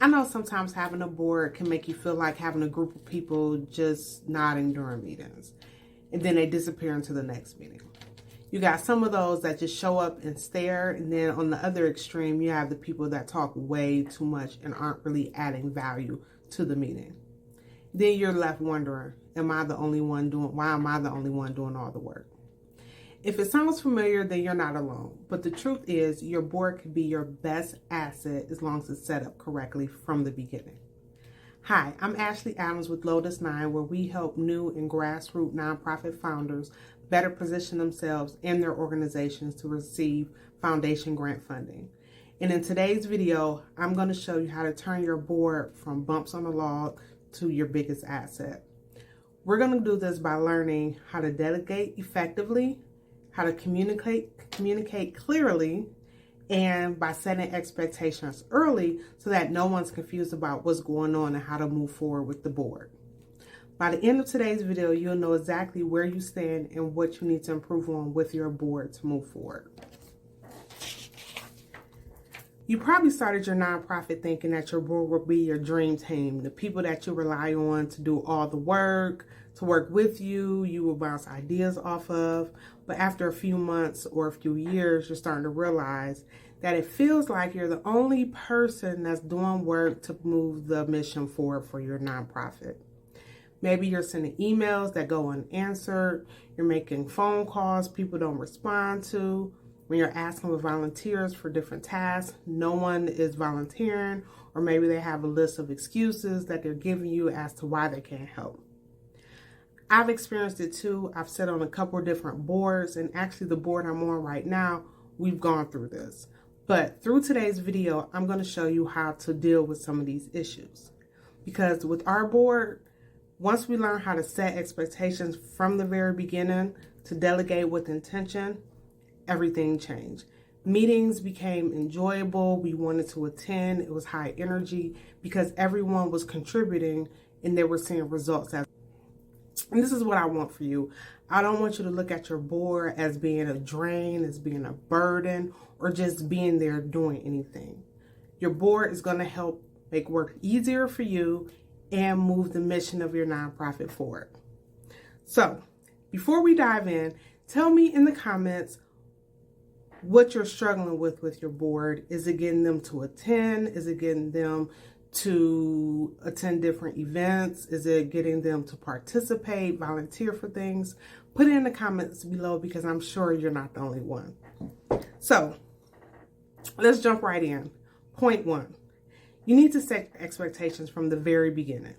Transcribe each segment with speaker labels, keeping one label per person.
Speaker 1: I know sometimes having a board can make you feel like having a group of people just nodding during meetings, and then they disappear into the next meeting. You got some of those that just show up and stare, and then on the other extreme, you have the people that talk way too much and aren't really adding value to the meeting. Then you're left wondering, why am I the only one doing all the work? If it sounds familiar, then you're not alone. But the truth is, your board could be your best asset as long as it's set up correctly from the beginning. Hi, I'm Ashley Adams with Lotus Nine, where we help new and grassroots nonprofit founders better position themselves and their organizations to receive foundation grant funding. And in today's video, I'm going to show you how to turn your board from bumps on the log to your biggest asset. We're going to do this by learning how to delegate effectively, how to communicate clearly, and by setting expectations early so that no one's confused about what's going on and how to move forward with the board. By the end of today's video, you'll know exactly where you stand and what you need to improve on with your board to move forward. You probably started your nonprofit thinking that your board would be your dream team, the people that you rely on to do all the work, to work with you, you will bounce ideas off of. But after a few months or a few years, you're starting to realize that it feels like you're the only person that's doing work to move the mission forward for your nonprofit. Maybe you're sending emails that go unanswered, you're making phone calls people don't respond to. When you're asking for volunteers for different tasks, no one is volunteering, or maybe they have a list of excuses that they're giving you as to why they can't help. I've experienced it too. I've sat on a couple of different boards, and actually the board I'm on right now, we've gone through this. But through today's video, I'm going to show you how to deal with some of these issues. Because with our board, once we learn how to set expectations from the very beginning, to delegate with intention, everything changed. Meetings became enjoyable. We wanted to attend. It was high energy because everyone was contributing and they were seeing results. And this is what I want for you. I don't want you to look at your board as being a drain, as being a burden, or just being there doing anything. Your board is going to help make work easier for you and move the mission of your nonprofit forward. So, before we dive in, tell me in the comments what you're struggling with your board. Is it getting them to attend? Is it getting them to attend different events? Is it getting them to participate, volunteer for things? Put it in the comments below because I'm sure you're not the only one. So let's jump right in. Point 1, you need to set expectations from the very beginning.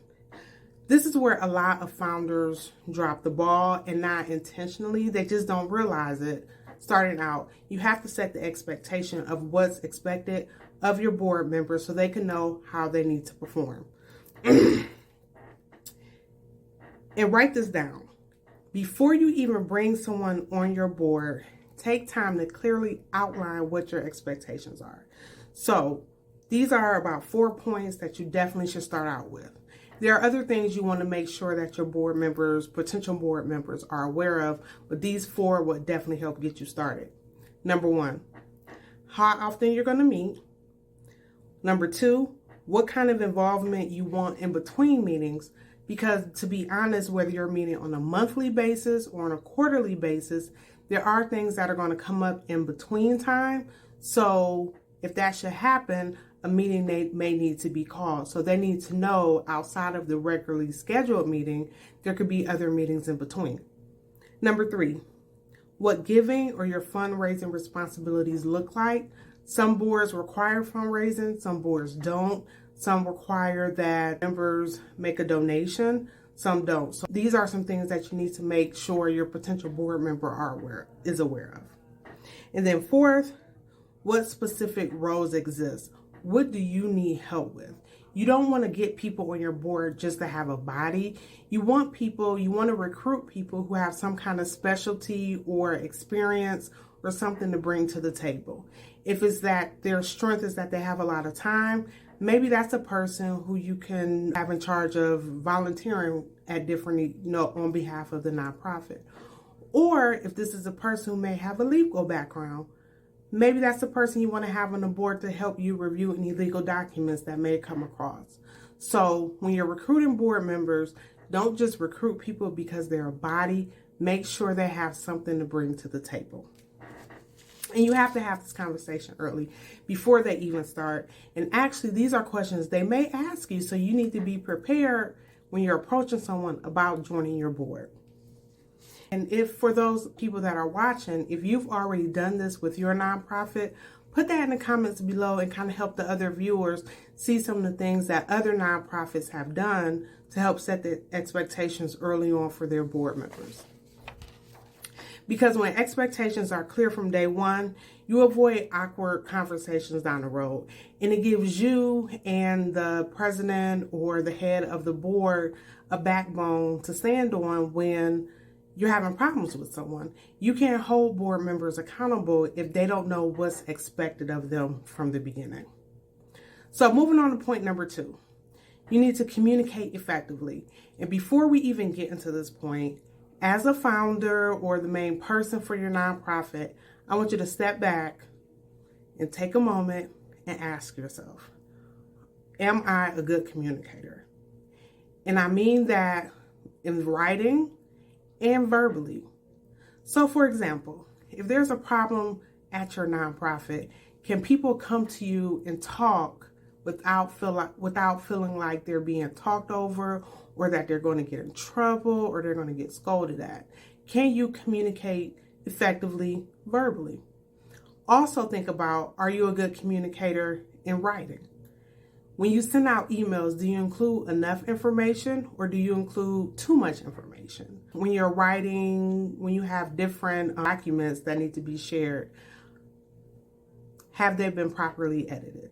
Speaker 1: This is where a lot of founders drop the ball, and not intentionally, they just don't realize it. Starting out, you have to set the expectation of what's expected of your board members so they can know how they need to perform. And write this down. Before you even bring someone on your board, take time to clearly outline what your expectations are. So these are about 4 points that you definitely should start out with. There are other things you want to make sure that your board members, potential board members, are aware of, but these 4 will definitely help get you started. Number 1, how often you're going to meet. Number 2, what kind of involvement you want in between meetings, because to be honest, whether you're meeting on a monthly basis or on a quarterly basis, there are things that are going to come up in between time. So if that should happen, a meeting may need to be called. So they need to know outside of the regularly scheduled meeting, there could be other meetings in between. Number 3, what giving or your fundraising responsibilities look like. Some boards require fundraising, some boards don't. Some require that members make a donation, some don't. So these are some things that you need to make sure your potential board member is aware of. And then 4th, what specific roles exist? What do you need help with? You don't want to get people on your board just to have a body. You want to recruit people who have some kind of specialty or experience or something to bring to the table. If it's that their strength is that they have a lot of time, maybe that's a person who you can have in charge of volunteering at different, on behalf of the nonprofit. Or if this is a person who may have a legal background, Maybe that's the person you want to have on the board to help you review any legal documents that may come across. So when you're recruiting board members, don't just recruit people because they're a body. Make sure they have something to bring to the table. And you have to have this conversation early before they even start. And actually, these are questions they may ask you, so you need to be prepared when you're approaching someone about joining your board. And if for those people that are watching, if you've already done this with your nonprofit, put that in the comments below and kind of help the other viewers see some of the things that other nonprofits have done to help set the expectations early on for their board members. Because when expectations are clear from day one, you avoid awkward conversations down the road. And it gives you and the president or the head of the board a backbone to stand on when you're having problems with someone. You can't hold board members accountable if they don't know what's expected of them from the beginning. So moving on to point number 2, you need to communicate effectively. And before we even get into this point, as a founder or the main person for your nonprofit, I want you to step back and take a moment and ask yourself, am I a good communicator? And I mean that in writing and verbally. So for example, if there's a problem at your nonprofit, can people come to you and talk without feeling like they're being talked over, or that they're going to get in trouble, or they're going to get scolded at? Can you communicate effectively verbally? Also think about, are you a good communicator in writing? When you send out emails, do you include enough information, or do you include too much information? When you're writing, when you have different documents that need to be shared, have they been properly edited?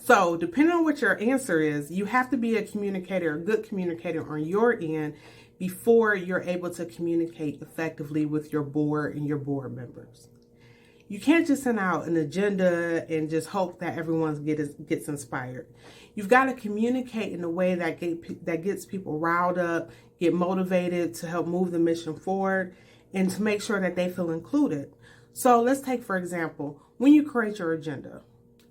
Speaker 1: So depending on what your answer is, you have to be a communicator, a good communicator on your end before you're able to communicate effectively with your board and your board members. You can't just send out an agenda and just hope that everyone gets inspired. You've got to communicate in a way that gets people riled up, get motivated to help move the mission forward, and to make sure that they feel included. So let's take, for example, when you create your agenda,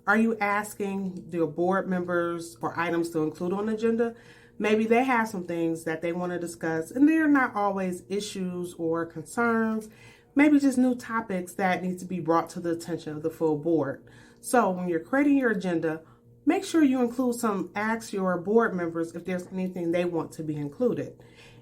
Speaker 1: are you asking your board members for items to include on the agenda? Maybe they have some things that they want to discuss, and they're not always issues or concerns. Maybe just new topics that need to be brought to the attention of the full board. So when you're creating your agenda, make sure you ask your board members if there's anything they want to be included.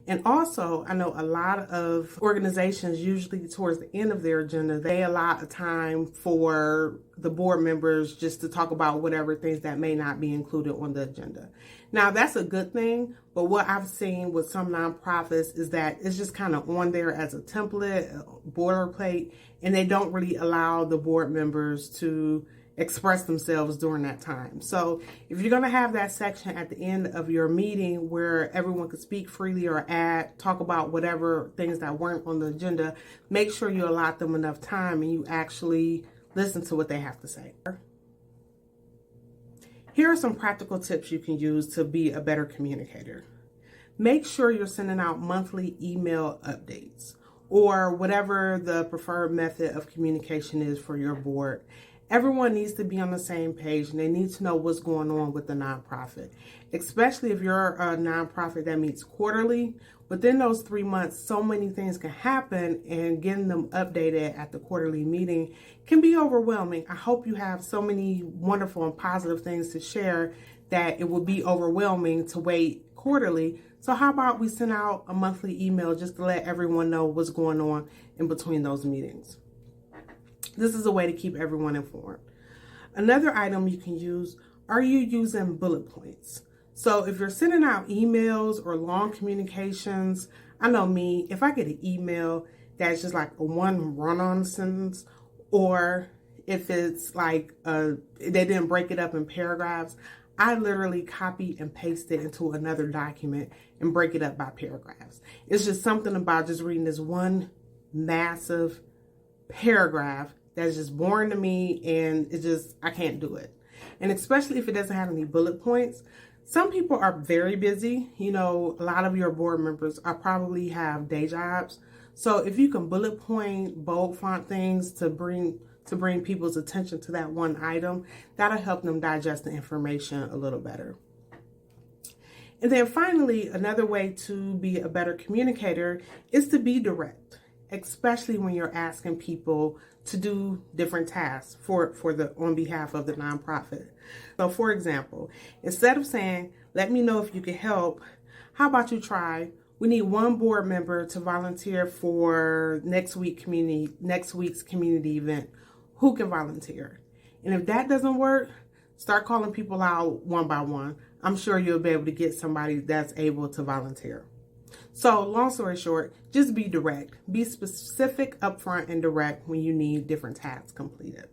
Speaker 1: And also, I know a lot of organizations, usually towards the end of their agenda, they allot a time for the board members just to talk about whatever things that may not be included on the agenda. Now, that's a good thing, but what I've seen with some nonprofits is that it's just kind of on there as a template, a boilerplate, and they don't really allow the board members to express themselves during that time. So if you're going to have that section at the end of your meeting where everyone can speak freely or talk about whatever things that weren't on the agenda, make sure you allot them enough time and you actually listen to what they have to say. Here are some practical tips you can use to be a better communicator. Make sure you're sending out monthly email updates or whatever the preferred method of communication is for your board. Everyone needs to be on the same page and they need to know what's going on with the nonprofit, especially if you're a nonprofit that meets quarterly. Within those 3 months, so many things can happen, and getting them updated at the quarterly meeting can be overwhelming. I hope you have so many wonderful and positive things to share that it will be overwhelming to wait quarterly. So how about we send out a monthly email just to let everyone know what's going on in between those meetings. This is a way to keep everyone informed. Another item you can use, are you using bullet points? So if you're sending out emails or long communications, I know me, if I get an email that's just like a one run-on sentence, or if it's like they didn't break it up in paragraphs, I literally copy and paste it into another document and break it up by paragraphs. It's just something about just reading this one massive paragraph that's just boring to me, and I can't do it. And especially if it doesn't have any bullet points. Some people are very busy. You know, a lot of your board members probably have day jobs. So if you can bullet point, bold font things to bring to bring people's attention to that one item. That'll help them digest the information a little better. And then finally, another way to be a better communicator is to be direct, especially when you're asking people to do different tasks on behalf of the nonprofit. So for example, instead of saying, let me know if you can help, how about you try, we need one board member to volunteer for next week's community event. Who can volunteer? And if that doesn't work, start calling people out one by one. I'm sure you'll be able to get somebody that's able to volunteer. So long story short, just be direct. Be specific, upfront, and direct when you need different tasks completed.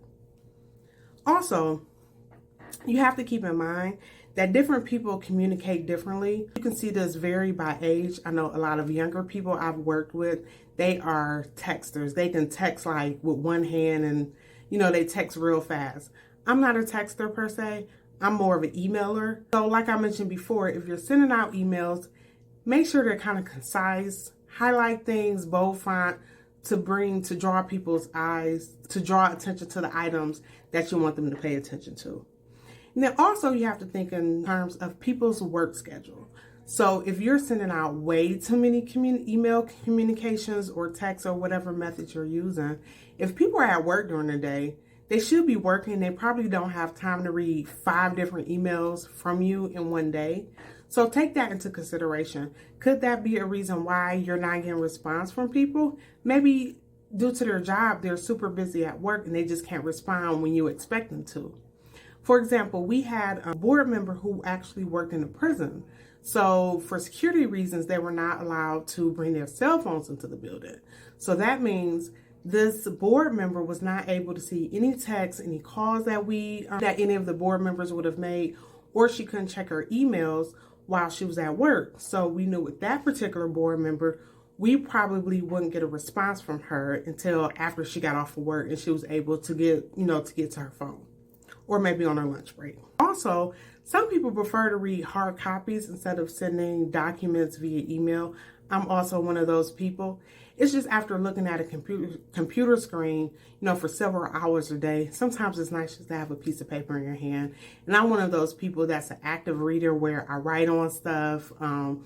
Speaker 1: Also, you have to keep in mind that different people communicate differently. You can see this vary by age. I know a lot of younger people I've worked with, they are texters. They can text like with one hand and, they text real fast. I'm not a texter per se. I'm more of an emailer. So like I mentioned before, if you're sending out emails, make sure they're kind of concise, highlight things, bold font, to draw people's eyes, to draw attention to the items that you want them to pay attention to. And then also you have to think in terms of people's work schedule. So if you're sending out way too many email communications or text or whatever method you're using, if people are at work during the day, they should be working. They probably don't have time to read 5 different emails from you in one day. So take that into consideration. Could that be a reason why you're not getting response from people? Maybe due to their job, they're super busy at work and they just can't respond when you expect them to. For example, we had a board member who actually worked in a prison. So for security reasons, they were not allowed to bring their cell phones into the building. So that means this board member was not able to see any texts, any calls that any of the board members would have made, or she couldn't check her emails while she was at work. So we knew with that particular board member, we probably wouldn't get a response from her until after she got off of work and she was able to get to her phone, or maybe on her lunch break. Also, some people prefer to read hard copies instead of sending documents via email. I'm also one of those people. It's just after looking at a computer screen, for several hours a day, sometimes it's nice just to have a piece of paper in your hand. And I'm one of those people that's an active reader where I write on stuff. I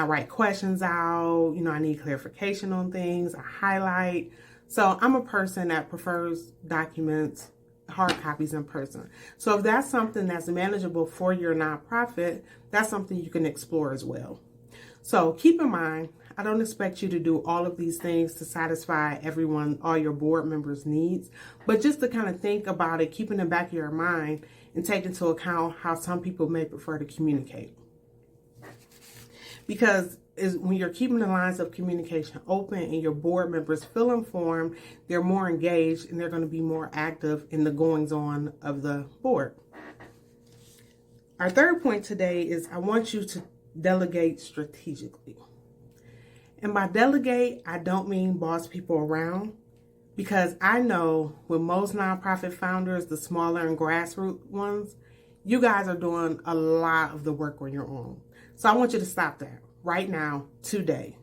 Speaker 1: write questions out. I need clarification on things. I highlight. So I'm a person that prefers documents, hard copies in person. So if that's something that's manageable for your nonprofit, that's something you can explore as well. So keep in mind, I don't expect you to do all of these things to satisfy all your board members' needs, but just to kind of think about it, keep in the back of your mind and take into account how some people may prefer to communicate. Because when you're keeping the lines of communication open and your board members feel informed, they're more engaged and they're going to be more active in the goings-on of the board. Our third point today is I want you to delegate strategically. And by delegate, I don't mean boss people around, because I know with most nonprofit founders, the smaller and grassroots ones, you guys are doing a lot of the work on your own. So I want you to stop that right now, today.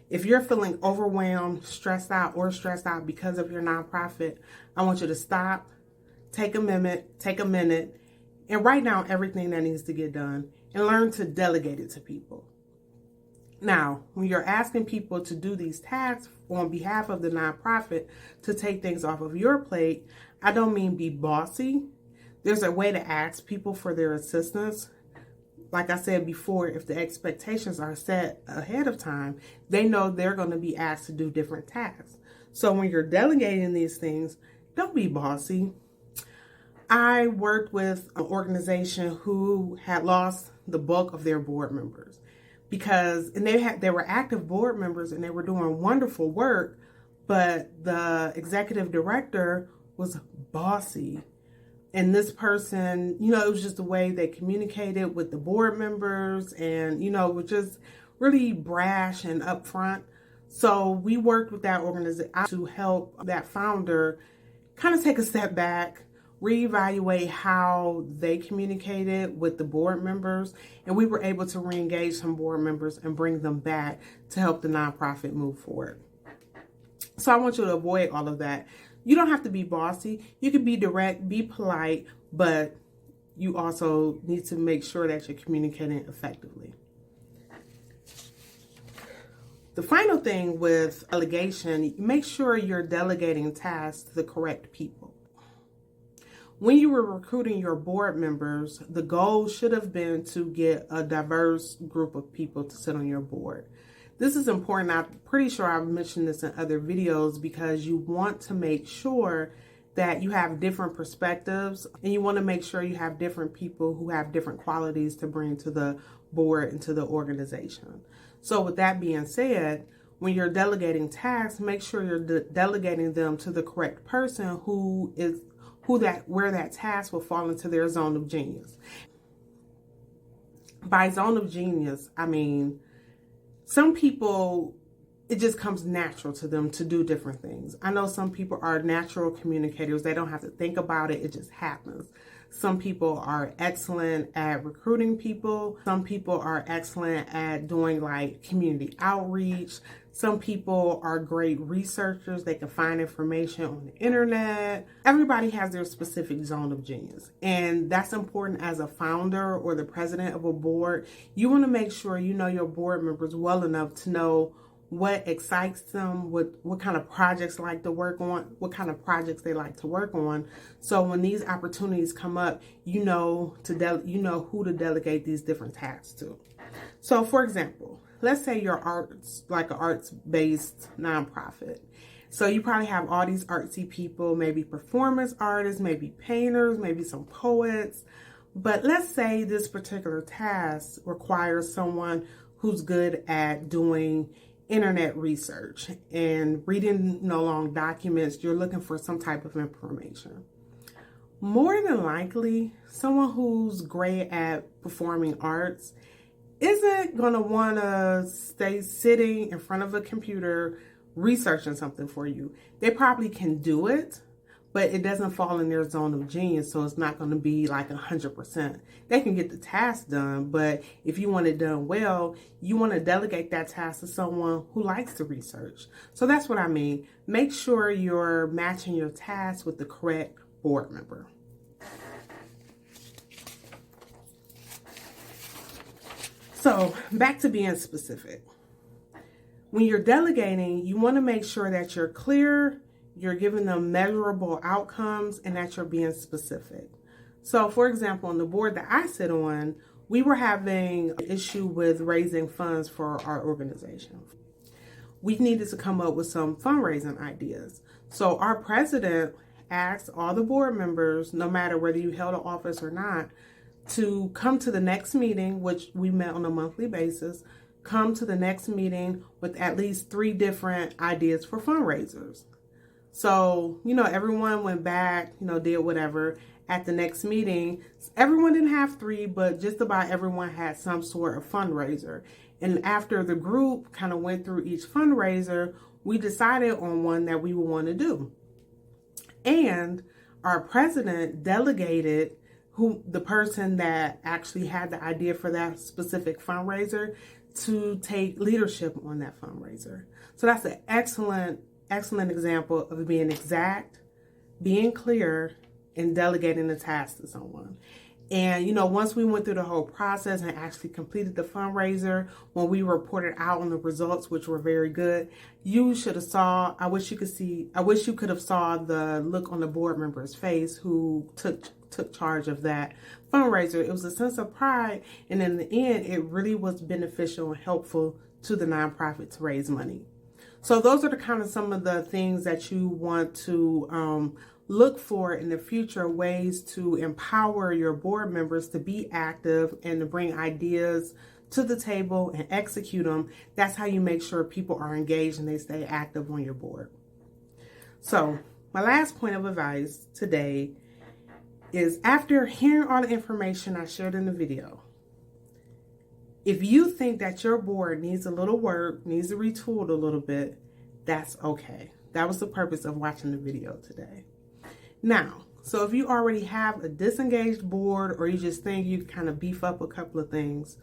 Speaker 1: If you're feeling overwhelmed, stressed out because of your nonprofit, I want you to stop, take a minute, and write down everything that needs to get done and learn to delegate it to people. Now, when you're asking people to do these tasks on behalf of the nonprofit to take things off of your plate, I don't mean be bossy. There's a way to ask people for their assistance. Like I said before, if the expectations are set ahead of time, they know they're going to be asked to do different tasks. So when you're delegating these things, don't be bossy. I worked with an organization who had lost the bulk of their board members. They were active board members and they were doing wonderful work, but the executive director was bossy. And this person, it was just the way they communicated with the board members and, was just really brash and upfront. So we worked with that organization to help that founder kind of take a step back, reevaluate how they communicated with the board members, and we were able to re-engage some board members and bring them back to help the nonprofit move forward. So I want you to avoid all of that. You don't have to be bossy. You can be direct, be polite, but you also need to make sure that you're communicating effectively. The final thing with delegation, make sure you're delegating tasks to the correct people. When you were recruiting your board members, the goal should have been to get a diverse group of people to sit on your board. This is important. I'm pretty sure I've mentioned this in other videos because you want to make sure that you have different perspectives and you want to make sure you have different people who have different qualities to bring to the board and to the organization. So with that being said, when you're delegating tasks, make sure you're delegating them to the correct person where that task will fall into their zone of genius. By zone of genius, I mean, some people, it just comes natural to them to do different things. I know some people are natural communicators. They don't have to think about it. It just happens. Some people are excellent at recruiting people. Some people are excellent at doing like community outreach. Some people are great researchers. They can find information on the internet. Everybody has their specific zone of genius. And that's important as a founder or the president of a board. You want to make sure you know your board members well enough to know what excites them, what kind of projects they like to work on, what kind of projects they like to work on. So when these opportunities come up, you know who to delegate these different tasks to. So for example, let's say you're like an arts-based nonprofit. So you probably have all these artsy people, maybe performance artists, maybe painters, maybe some poets. But let's say this particular task requires someone who's good at doing internet research and reading long documents. You're looking for some type of information. More than likely, someone who's great at performing arts isn't going to want to stay sitting in front of a computer researching something for you. They probably can do it, but it doesn't fall in their zone of genius, so it's not going to be like 100%. They can get the task done, but if you want it done well, you want to delegate that task to someone who likes to research. So that's what I mean. Make sure you're matching your task with the correct board member. So back to being specific. When you're delegating, you want to make sure that you're clear, you're giving them measurable outcomes, and that you're being specific. So for example, on the board that I sit on, we were having an issue with raising funds for our organization. We needed to come up with some fundraising ideas. So our president asked all the board members, no matter whether you held an office or not, to come to the next meeting, which we met on a monthly basis, come to the next meeting with at least 3 different ideas for fundraisers. So, everyone went back, did whatever. At the next meeting, everyone didn't have 3, but just about everyone had some sort of fundraiser. And after the group kind of went through each fundraiser, we decided on one that we would want to do. And our president delegated the person that actually had the idea for that specific fundraiser to take leadership on that fundraiser. So that's an excellent example of being exact, being clear, and delegating the task to someone. And, once we went through the whole process and actually completed the fundraiser, when we reported out on the results, which were very good, you should have I wish you could have saw the look on the board member's face who took charge of that fundraiser. It was a sense of pride, and in the end, it really was beneficial and helpful to the nonprofit to raise money. So those are some of the things that you want to look for in the future, ways to empower your board members to be active and to bring ideas to the table and execute them. That's how you make sure people are engaged and they stay active on your board. So my last point of advice today is, after hearing all the information I shared in the video, if you think that your board needs a little work, needs to be retooled a little bit, that's okay. That was the purpose of watching the video today. Now, so if you already have a disengaged board, or you just think you can kind of beef up a couple of things,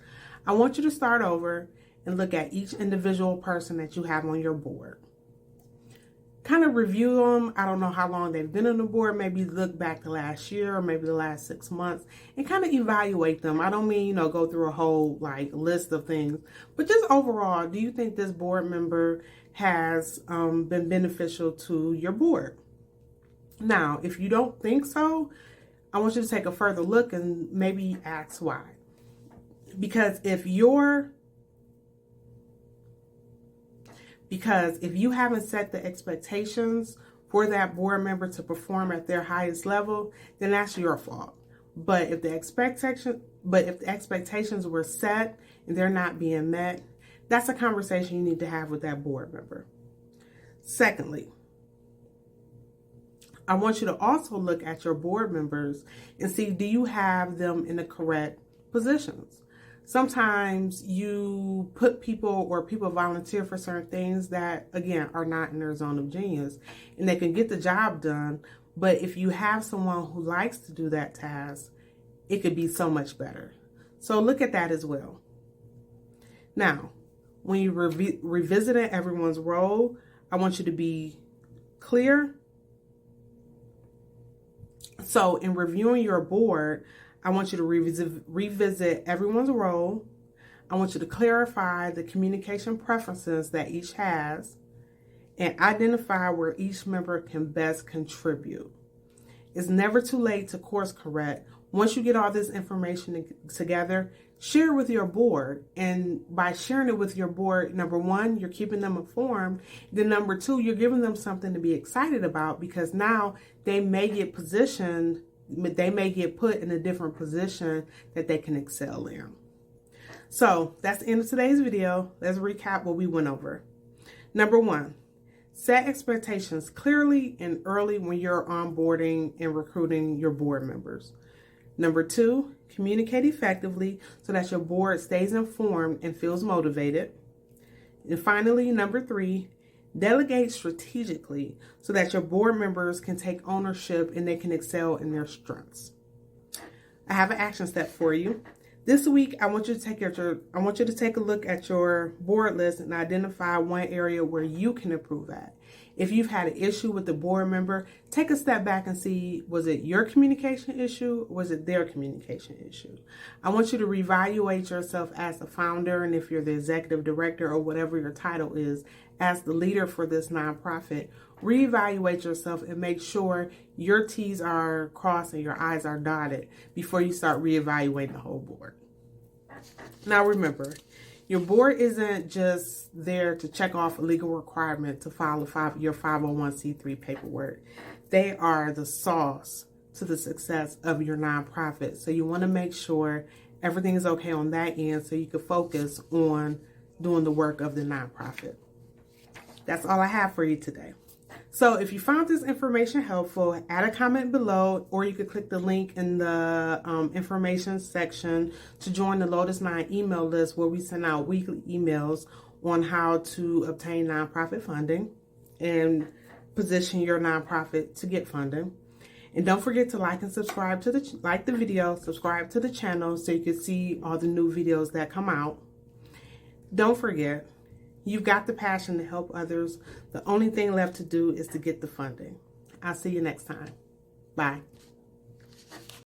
Speaker 1: I want you to start over and look at each individual person that you have on your board. kind of review them. I don't know how long they've been on the board. Maybe look back to last year or maybe the last 6 months and kind of evaluate them. I don't mean, go through a whole list of things, but just overall, do you think this board member has been beneficial to your board? Now, if you don't think so, I want you to take a further look and maybe ask why. Because if you haven't set the expectations for that board member to perform at their highest level, then that's your fault. But if the expectations were set and they're not being met, that's a conversation you need to have with that board member. Secondly, I want you to also look at your board members and see, do you have them in the correct positions? Sometimes you put people volunteer for certain things that, again, are not in their zone of genius, and they can get the job done. But if you have someone who likes to do that task, it could be so much better. So look at that as well. Now, when you revisiting everyone's role, I want you to be clear. So in reviewing your board, I want you to revisit everyone's role. I want you to clarify the communication preferences that each has and identify where each member can best contribute. It's never too late to course correct. Once you get all this information together, share it with your board. And by sharing it with your board, number one, you're keeping them informed. Then number two, you're giving them something to be excited about, because now they may get put in a different position that they can excel in. So that's the end of today's video. Let's recap what we went over. Number one, set expectations clearly and early when you're onboarding and recruiting your board members. Number two, communicate effectively so that your board stays informed and feels motivated. And finally, number three, delegate strategically so that your board members can take ownership and they can excel in their strengths. I have an action step for you. This week, I want you to take a look at your board list and identify one area where you can improve at. If you've had an issue with the board member, take a step back and see, was it your communication issue or was it their communication issue? I want you to reevaluate yourself as the founder, and if you're the executive director or whatever your title is, as the leader for this nonprofit, reevaluate yourself and make sure your T's are crossed and your I's are dotted before you start reevaluating the whole board. Now remember, your board isn't just there to check off a legal requirement to file your 501c3 paperwork. They are the sauce to the success of your nonprofit. So you want to make sure everything is okay on that end so you can focus on doing the work of the nonprofit. That's all I have for you today. So if you found this information helpful, add a comment below, or you could click the link in the information section to join the Lotus 9 email list, where we send out weekly emails on how to obtain nonprofit funding and position your nonprofit to get funding. And don't forget to like and subscribe to the video, subscribe to the channel so you can see all the new videos that come out. Don't forget, you've got the passion to help others. The only thing left to do is to get the funding. I'll see you next time. Bye.